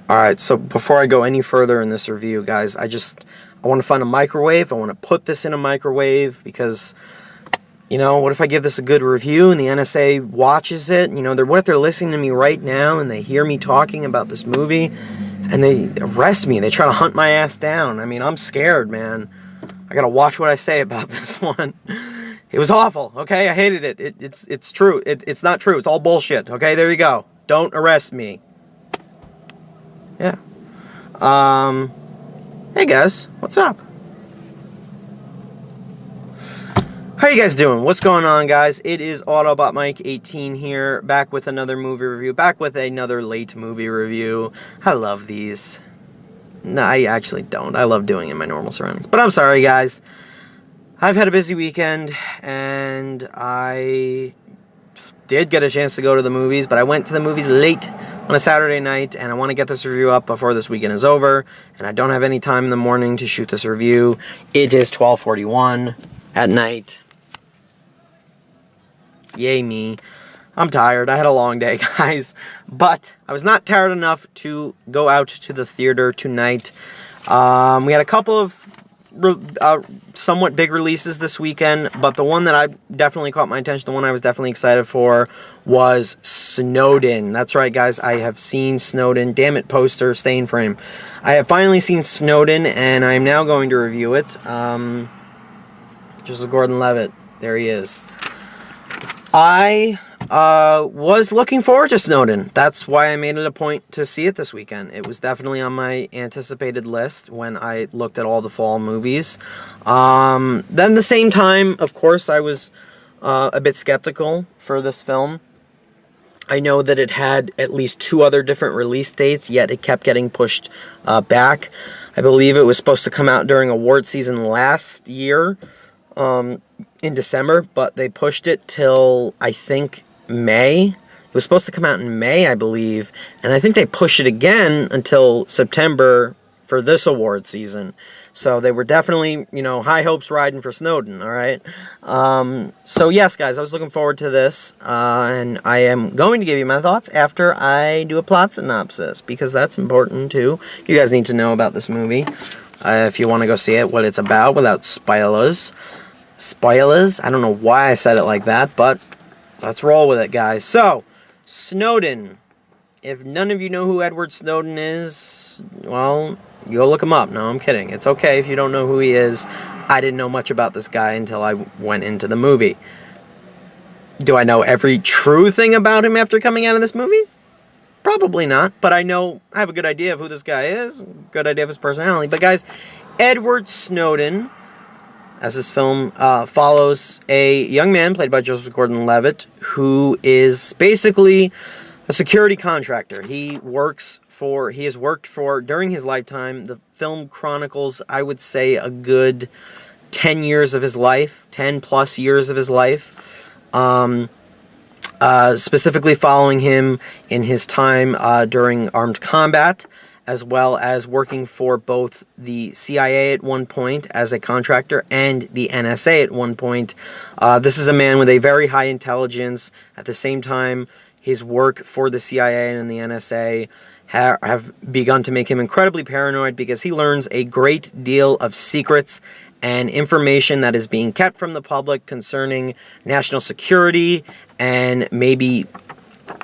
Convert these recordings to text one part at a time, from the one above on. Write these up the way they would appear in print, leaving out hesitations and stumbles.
Alright, so before I go any further in this review, guys, I want to find a microwave. I want to put this in a microwave because, what if I give this a good review and the NSA watches it? What if they're listening to me right now and they hear me talking about this movie and they arrest me? They try to hunt my ass down. I mean, I'm scared, man. I gotta watch what I say about this one. It was awful, okay? I hated it. It's true. It's not true. It's all bullshit, okay? There you go. Don't arrest me. Yeah. Hey guys, what's up? How you guys doing? What's going on, guys? It is Autobot Mike 18 here, back with another movie review, back with another late movie review. I love these. No, I actually don't. I love doing it in my normal surroundings. But I'm sorry, guys. I've had a busy weekend, and I did get a chance to go to the movies, but I went to the movies late on a Saturday night, and I want to get this review up before this weekend is over, and I don't have any time in the morning to shoot this review. It is 12:41 at night. Yay me. I'm tired. I had a long day, guys, but I was not tired enough to go out to the theater tonight. We had a couple of somewhat big releases this weekend, but the one that I definitely caught my attention, the one I was definitely excited for, was Snowden. That's right, guys, I have seen Snowden. Damn it, poster, stay in frame. I have finally seen Snowden, and I'm now going to review it. Just Gordon-Levitt. There he is. I was looking forward to Snowden. That's why I made it a point to see it this weekend. It was definitely on my anticipated list when I looked at all the fall movies. Then at the same time, of course, I was a bit skeptical for this film. I know that it had at least 2 other different release dates, yet it kept getting pushed back. I believe it was supposed to come out during award season last year, in December, but they pushed it till, I think, May. It was supposed to come out in May, I believe, and I think they pushed it again until September for this award season. So they were definitely, high hopes riding for Snowden, all right? So yes, guys, I was looking forward to this, and I am going to give you my thoughts after I do a plot synopsis, because that's important too. You guys need to know about this movie if you want to go see it, what it's about, without spoilers. Spoilers? I don't know why I said it like that, but let's roll with it, guys. So, Snowden. If none of you know who Edward Snowden is, well, go look him up. No, I'm kidding. It's okay if you don't know who he is. I didn't know much about this guy until I went into the movie. Do I know every true thing about him after coming out of this movie? Probably not, but I have a good idea of who this guy is, good idea of his personality. But guys, Edward Snowden, as this film follows a young man played by Joseph Gordon-Levitt, who is basically a security contractor. He has worked for, during his lifetime, the film chronicles, I would say, a good 10 years of his life, 10 plus years of his life, specifically following him in his time during armed combat, as well as working for both the CIA at one point as a contractor and the NSA at one point. This is a man with a very high intelligence. At the same time, his work for the CIA and the NSA have begun to make him incredibly paranoid because he learns a great deal of secrets and information that is being kept from the public concerning national security and maybe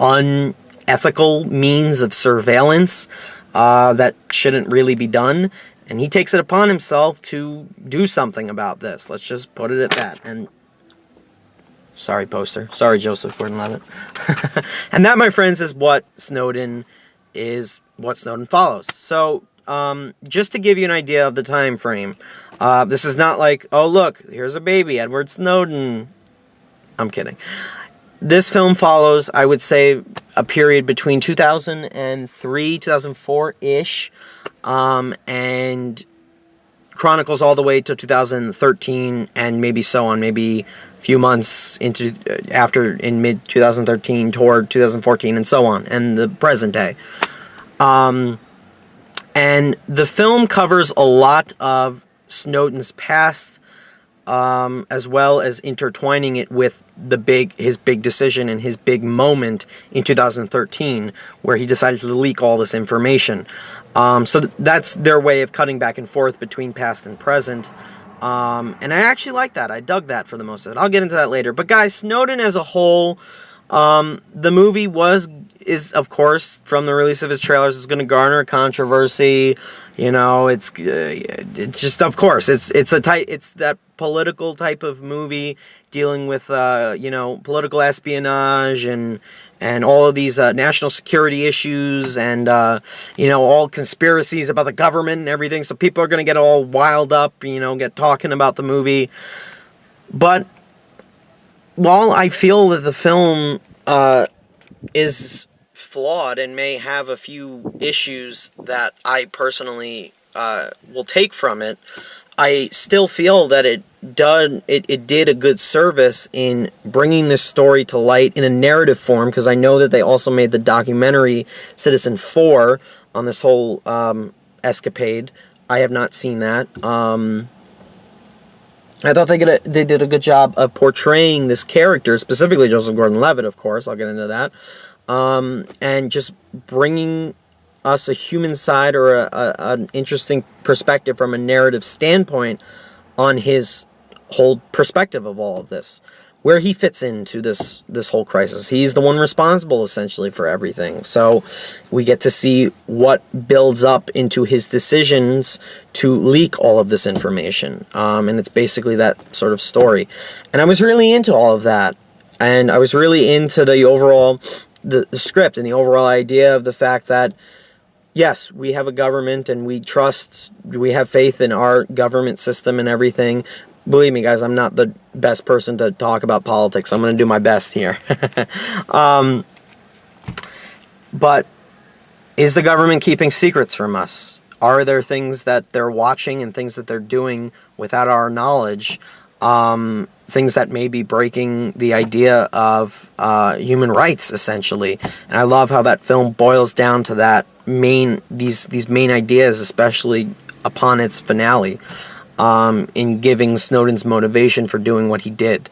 unethical means of surveillance that shouldn't really be done, and he takes it upon himself to do something about this. Let's just put it at that. And sorry, poster. Sorry, Joseph Gordon-Levitt. And that, my friends, is what Snowden follows. So, just to give you an idea of the time frame, this is not like, oh look, here's a baby, Edward Snowden. I'm kidding. This film follows, I would say, a period between 2003, 2004-ish, and chronicles all the way to 2013, and maybe so on, maybe a few months into in mid-2013 toward 2014, and so on, and the present day. And the film covers a lot of Snowden's past, as well as intertwining it with his big decision and his big moment in 2013, where he decided to leak all this information. So that's their way of cutting back and forth between past and present. And I actually like that. I dug that for the most of it. I'll get into that later. But guys, Snowden as a whole, the movie is of course, from the release of its trailers, it's going to garner a controversy. You know, it's just, of course, it's that political type of movie dealing with political espionage and all of these national security issues and all conspiracies about the government and everything. So people are going to get all wild up, get talking about the movie. But while I feel that the film is flawed and may have a few issues that I personally will take from it, I still feel that it did a good service in bringing this story to light in a narrative form, because I know that they also made the documentary Citizen 4 on this whole escapade. I have not seen that. I thought they did a good job of portraying this character, specifically Joseph Gordon-Levitt, of course. I'll get into that. And just bringing us a human side or an interesting perspective from a narrative standpoint on his whole perspective of all of this, where he fits into this whole crisis. He's the one responsible, essentially, for everything. So we get to see what builds up into his decisions to leak all of this information. And it's basically that sort of story. And I was really into all of that. And I was really into the overall, the script and the overall idea of the fact that, yes, we have a government and we have faith in our government system and everything. Believe me, guys, I'm not the best person to talk about politics. I'm going to do my best here. But is the government keeping secrets from us? Are there things that they're watching and things that they're doing without our knowledge? Things that may be breaking the idea of human rights, essentially. And I love how that film boils down to that these main ideas, especially upon its finale, in giving Snowden's motivation for doing what he did.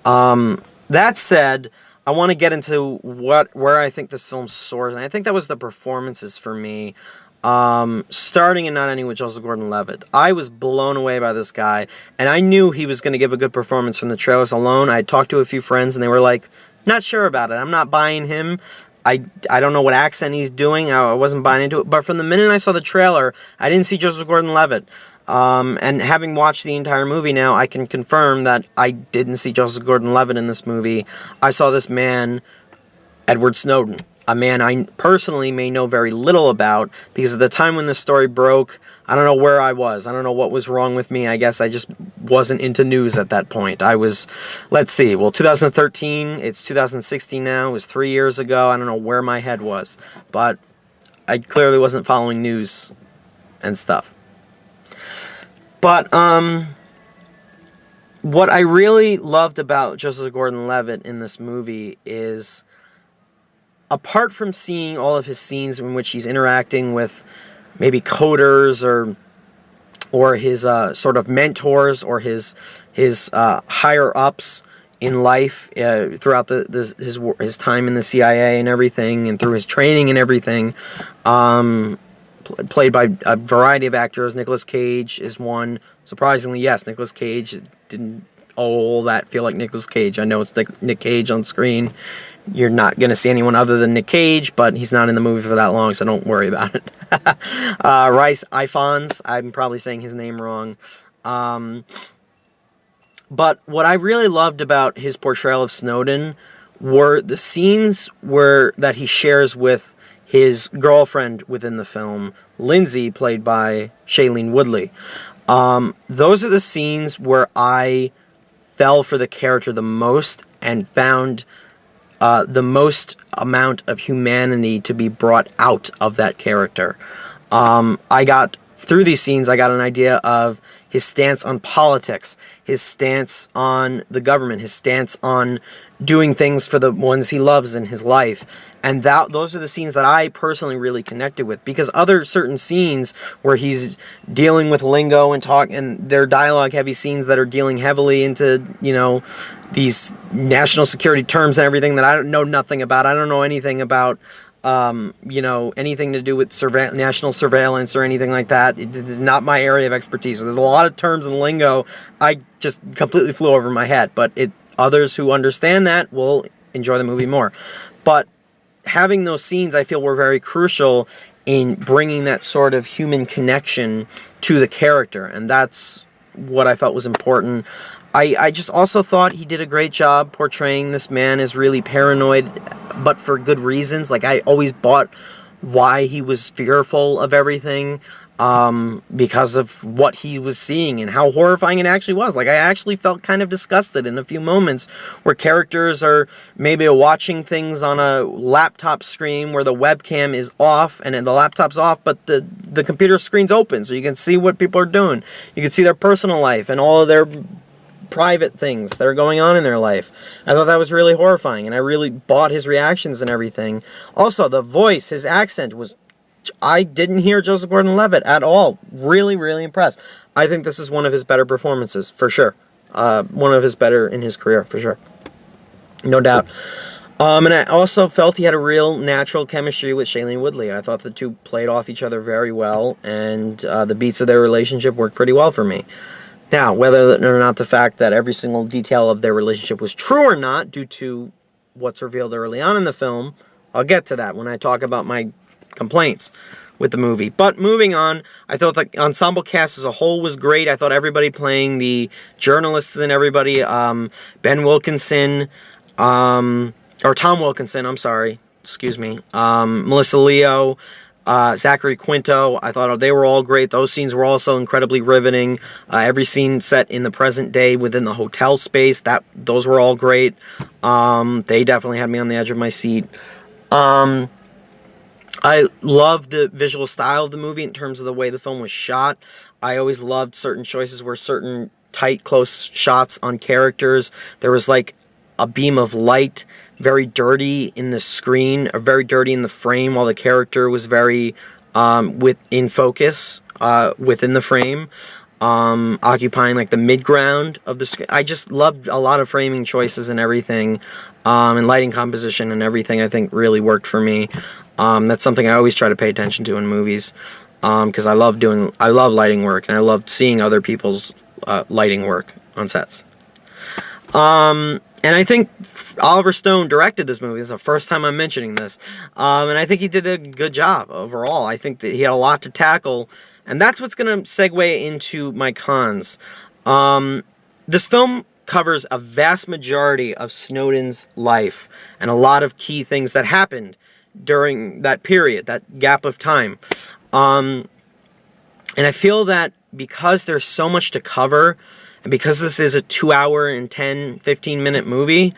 That said, I want to get into where I think this film soars, and I think that was the performances for me. Starting and not ending with Joseph Gordon-Levitt. I was blown away by this guy, and I knew he was going to give a good performance from the trailers alone. I talked to a few friends, and they were like, not sure about it. I'm not buying him. I don't know what accent he's doing. I wasn't buying into it. But from the minute I saw the trailer, I didn't see Joseph Gordon-Levitt. And having watched the entire movie now, I can confirm that I didn't see Joseph Gordon-Levitt in this movie. I saw this man, Edward Snowden, a man I personally may know very little about, because at the time when this story broke, I don't know where I was. I don't know what was wrong with me. I guess I just wasn't into news at that point. I was, 2013, it's 2016 now. It was 3 years ago. I don't know where my head was. But I clearly wasn't following news and stuff. But what I really loved about Joseph Gordon-Levitt in this movie is, apart from seeing all of his scenes in which he's interacting with maybe coders or his sort of mentors or his higher ups in life throughout his time in the CIA and everything, and through his training and everything, played by a variety of actors. Nicolas Cage is one. Surprisingly, yes, Nicolas Cage didn't all that feel like Nicolas Cage. I know it's Nick Cage on screen. You're not going to see anyone other than Nick Cage, but he's not in the movie for that long, so don't worry about it. Rice Ifans, I'm probably saying his name wrong. But what I really loved about his portrayal of Snowden were the scenes that he shares with his girlfriend within the film, Lindsay, played by Shaliene Woodley. Those are the scenes where I fell for the character the most and found the most amount of humanity to be brought out of that character. Through these scenes, I got an idea of his stance on politics, his stance on the government, his stance on doing things for the ones he loves in his life. And those are the scenes that I personally really connected with, because other certain scenes where he's dealing with lingo and talk, and their dialogue heavy scenes that are dealing heavily into, these national security terms and everything that I don't know nothing about. I don't know anything about, anything to do with national surveillance or anything like that. It's not my area of expertise. So there's a lot of terms and lingo I just completely flew over my head, but others who understand that will enjoy the movie more. But having those scenes, I feel, were very crucial in bringing that sort of human connection to the character, and that's what I felt was important. I just also thought he did a great job portraying this man as really paranoid, but for good reasons. Like, I always bought why he was fearful of everything, because of what he was seeing and how horrifying it actually was. Like, I actually felt kind of disgusted in a few moments where characters are maybe watching things on a laptop screen where the webcam is off and the laptop's off, but the computer screen's open, so you can see what people are doing. You can see their personal life and all of their private things that are going on in their life. I thought that was really horrifying, and I really bought his reactions and everything. Also, the voice, his accent was... I didn't hear Joseph Gordon-Levitt at all. Really, really impressed. I think this is one of his better performances, for sure. One of his better in his career, for sure. No doubt. And I also felt he had a real natural chemistry with Shaliene Woodley. I thought the two played off each other very well, and the beats of their relationship worked pretty well for me. Now, whether or not the fact that every single detail of their relationship was true or not, due to what's revealed early on in the film, I'll get to that when I talk about my complaints with the movie. But moving on, I thought the ensemble cast as a whole was great. I thought everybody playing the journalists and everybody, Ben Wilkinson, or Tom Wilkinson, I'm sorry, excuse me, Melissa Leo, Zachary Quinto, I thought they were all great. Those scenes were also incredibly riveting. Every scene set in the present day within the hotel space, those were all great. They definitely had me on the edge of my seat. I loved the visual style of the movie in terms of the way the film was shot. I always loved certain choices where certain tight, close shots on characters. There was like a beam of light, very dirty in the screen, or very dirty in the frame, while the character was very in focus within the frame, occupying like the mid-ground of the screen. I just loved a lot of framing choices and everything, and lighting composition and everything, I think really worked for me. That's something I always try to pay attention to in movies, because I love lighting work, and I love seeing other people's lighting work on sets. And I think Oliver Stone directed this movie. This is the first time I'm mentioning this. And I think he did a good job overall. I think that he had a lot to tackle, and that's what's going to segue into my cons. This film covers a vast majority of Snowden's life and a lot of key things that happened during that period, that gap of time. And I feel that because there's so much to cover, and because this is a 2-hour and 10-15 minute movie,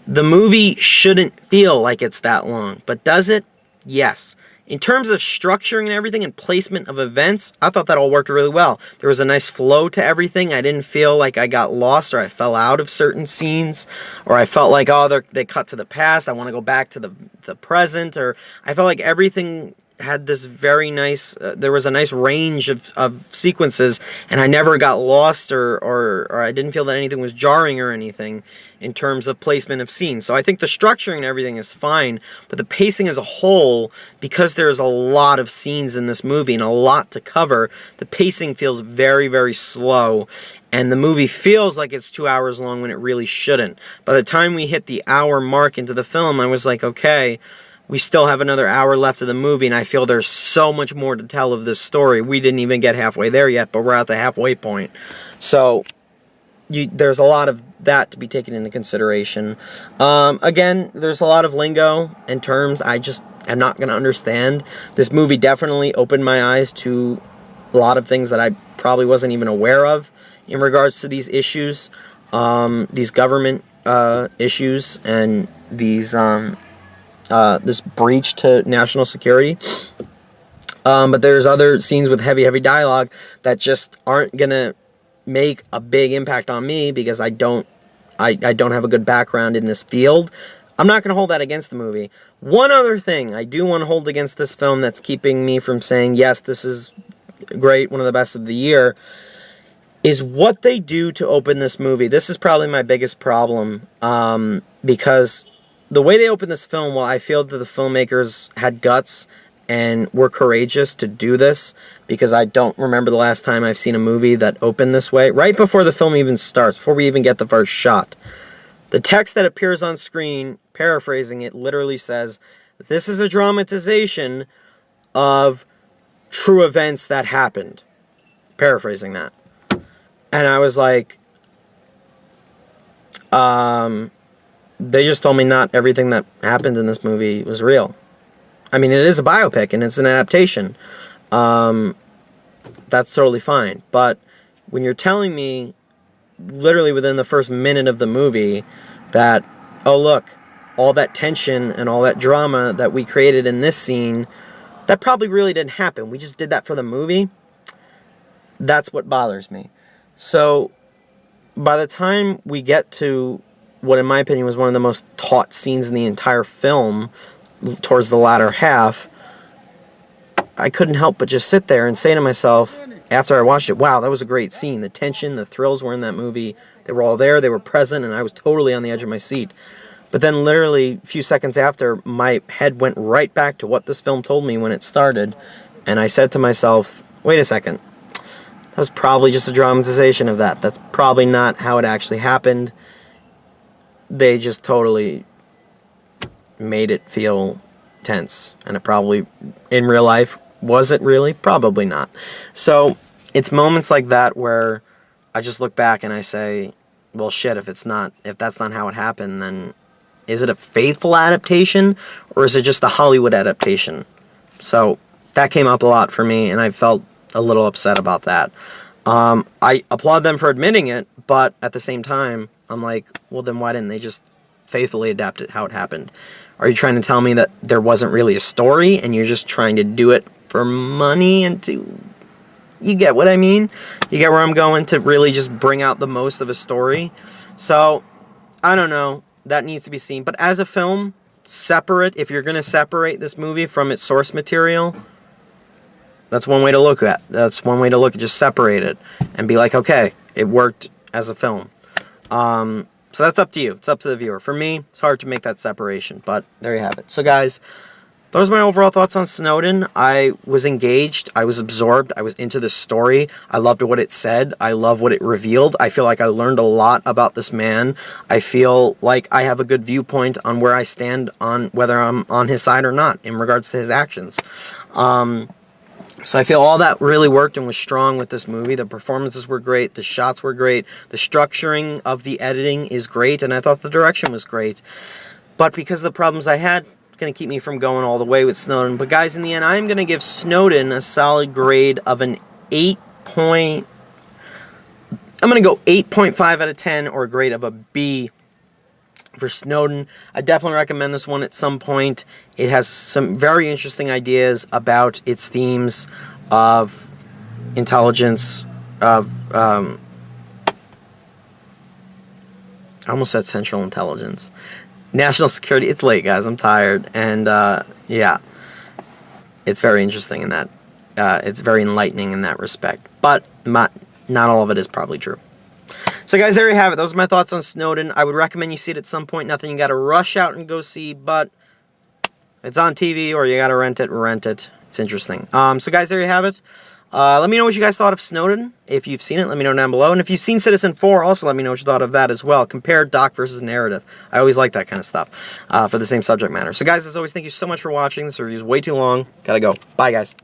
the movie shouldn't feel like it's that long. But does it? Yes. In terms of structuring and everything and placement of events, I thought that all worked really well. There was a nice flow to everything. I didn't feel like I got lost or I fell out of certain scenes, or I felt like, oh, they cut to the past, I want to go back to the present, or I felt like everything had this very nice, there was a nice range of sequences, and I never got lost or I didn't feel that anything was jarring or anything in terms of placement of scenes. So I think the structuring and everything is fine, but the pacing as a whole, because there's a lot of scenes in this movie and a lot to cover, the pacing feels very, very slow, and the movie feels like it's 2 hours long when it really shouldn't. By the time we hit the hour mark into the film, I was like, okay, we still have another hour left of the movie, and I feel there's so much more to tell of this story. We didn't even get halfway there yet, but we're at the halfway point. So there's a lot of that to be taken into consideration. Again, there's a lot of lingo and terms I just am not going to understand. This movie definitely opened my eyes to a lot of things that I probably wasn't even aware of in regards to these issues, these government issues, and these... this breach to national security. But there's other scenes with heavy dialogue that just aren't going to make a big impact on me because I don't have a good background in this field. I'm not going to hold that against the movie. One other thing I do want to hold against this film that's keeping me from saying, yes, this is great, one of the best of the year, is what they do to open this movie. This is probably my biggest problem, because the way they open this film, while I feel that the filmmakers had guts and were courageous to do this, because I don't remember the last time I've seen a movie that opened this way, right before the film even starts, before we even get the first shot. The text that appears on screen, paraphrasing it, literally says, "This is a dramatization of true events that happened." Paraphrasing that. And I was like, they just told me not everything that happened in this movie was real. I mean, it is a biopic, and it's an adaptation. That's totally fine. But when you're telling me, literally within the first minute of the movie, that, oh, look, all that tension and all that drama that we created in this scene, that probably really didn't happen. We just did that for the movie. That's what bothers me. So, by the time we get to what, in my opinion, was one of the most taut scenes in the entire film, towards the latter half, I couldn't help but just sit there and say to myself, after I watched it, wow, that was a great scene. The tension, the thrills were in that movie. They were all there, they were present, and I was totally on the edge of my seat. But then literally a few seconds after, my head went right back to what this film told me when it started, and I said to myself, wait a second, that was probably just a dramatization of that. That's probably not how it actually happened. They just totally made it feel tense, and it probably, in real life, was it really? Probably not. So it's moments like that where I just look back and I say, well, shit, if that's not how it happened, then is it a faithful adaptation, or is it just a Hollywood adaptation? So that came up a lot for me, and I felt a little upset about that. I applaud them for admitting it, but at the same time, I'm like, well, then why didn't they just faithfully adapt it how it happened? Are you trying to tell me that there wasn't really a story, and you're just trying to do it for money and to... You get what I mean? You get where I'm going, to really just bring out the most of a story? So, I don't know. That needs to be seen. But as a film, separate, if you're going to separate this movie from its source material, that's one way to look at. That's one way to look at, just separate it and be like, okay, it worked as a film. So that's up to you. It's up to the viewer. For me, it's hard to make that separation, but there you have it. So guys, those are my overall thoughts on Snowden. I was engaged. I was absorbed. I was into the story. I loved what it said. I love what it revealed. I feel like I learned a lot about this man. I feel like I have a good viewpoint on where I stand on whether I'm on his side or not in regards to his actions. So I feel all that really worked and was strong with this movie. The performances were great. The shots were great. The structuring of the editing is great. And I thought the direction was great. But because of the problems I had, it's going to keep me from going all the way with Snowden. But guys, in the end, I'm going to give Snowden a solid grade of an 8 point... I'm going to go 8.5 out of 10, or a grade of a B for Snowden. I definitely recommend this one at some point. It has some very interesting ideas about its themes of intelligence, of I almost said central intelligence, national security. It's late, guys, I'm tired, and yeah, it's very interesting in that. It's very enlightening in that respect, but not all of it is probably true. So guys, there you have it. Those are my thoughts on Snowden. I would recommend you see it at some point. Nothing you got to rush out and go see, but it's on TV, or you got to rent it. It's interesting. So guys, there you have it. Let me know what you guys thought of Snowden. If you've seen it, let me know down below. And if you've seen Citizen 4, also let me know what you thought of that as well. Compare doc versus narrative. I always like that kind of stuff for the same subject matter. So guys, as always, thank you so much for watching. This review is way too long. Gotta go. Bye, guys.